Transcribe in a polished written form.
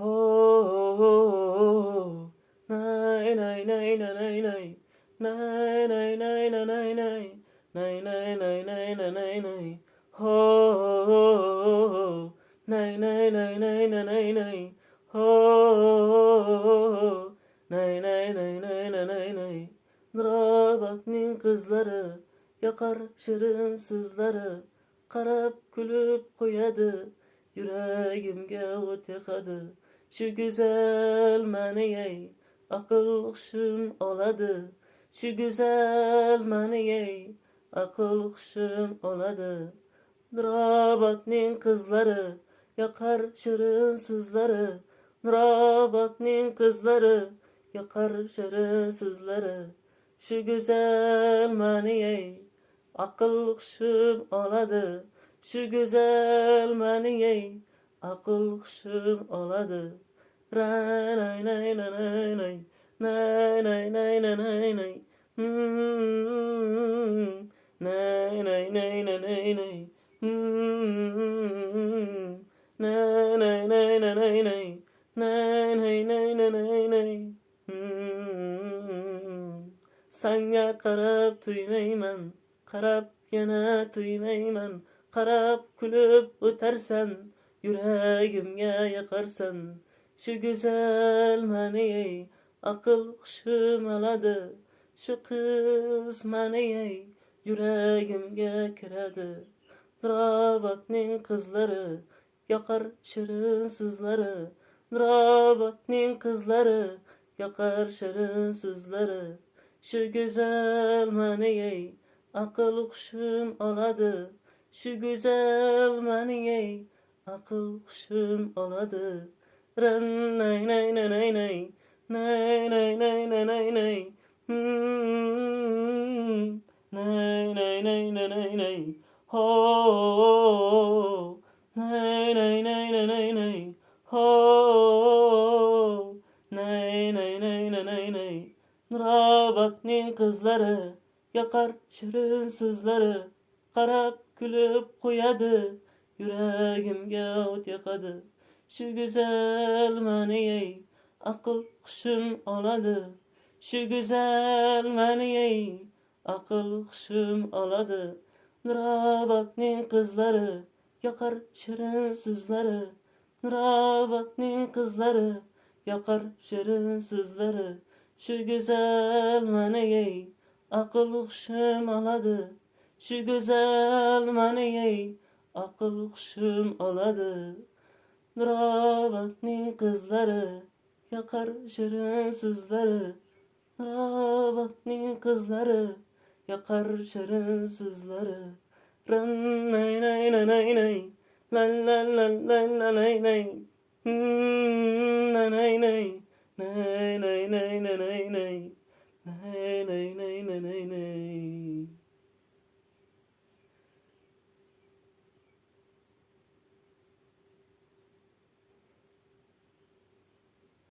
Ho, ho, ho. Nay, nay, nay, nay, nay, nay. Nay, nay, nay, nay, nay, nay. Nay, nay, nay, nay, nay, nay, nay. Ho, ho, ho, ho. Nay, nay, nay, nay, nay, nay, nay. Ho, ho, ho, ho. Nay, nay, nay, nay, nay, nay, nay. Drabatning kızları yakar şirin sızları, qarab kulib qo'yadi, yuragimga o't yoqadi. Shu go'zal mani ey, aql hushim oladi. Shu go'zal mani ey, aql hushim oladi. Nurobodning qizlari yoqar shirin so'zlari, Nurobodning qizlari yoqar shirin so'zlari. Shu go'zal mani ey, aql hushim oladi. Shu go'zal mani ey, aql hushim oladi. Nay nay nay nay nay nay nay nay nay nay nay. Nay nay nay nay nay nay. Nay nay nay nay nay nay. Nay nay nay nay nay nay. Sanga qarab tuymayman, qarab yana tuymayman. Qarab kulib o'tarsan, yuragimga yoqarsan. Shu go'zal mani ey, aql hushim oladi. Shu qiz mani ey, yuragimga kiradi. Nurobodning qizlari yoqar shirin so'zlari, Nurobodning qizlari yoqar shirin so'zlari. Shu go'zal mani ey, aql hushim oladi. Shu go'zal mani ey, aql hushim oladi. Ran nay nay nay nay nay. Nay nay nay nay nay nay. Nay nay nay nay nay nay. Ho, nay nay nay nay nay nay. Ho, nay nay nay nay nay nay. Nurobodning qizlari yoqar shirin so'zlari, qarab kulib qo'yadi, yuragimga o't yoqadi. Shu go'zal mani ey, aql hushim oladi. Shu go'zal mani ey, aql hushim oladi. Nurobodning qizlari yoqar shirin so'zlari, Nurobodning qizlari yoqar shirin so'zlari. Shu go'zal mani ey, aql hushim oladi. Shu go'zal mani ey, aql hushim oladi. Nurobodning qizlari yoqar shirin so'zlari, Nurobodning qizlari yoqar shirin so'zlari. Ran nay nay nay nay nay. Lan lan lan lan lan nay nay. Nay nay nay. Nay nay nay nay nay nay. Nay nay nay nay nay nay.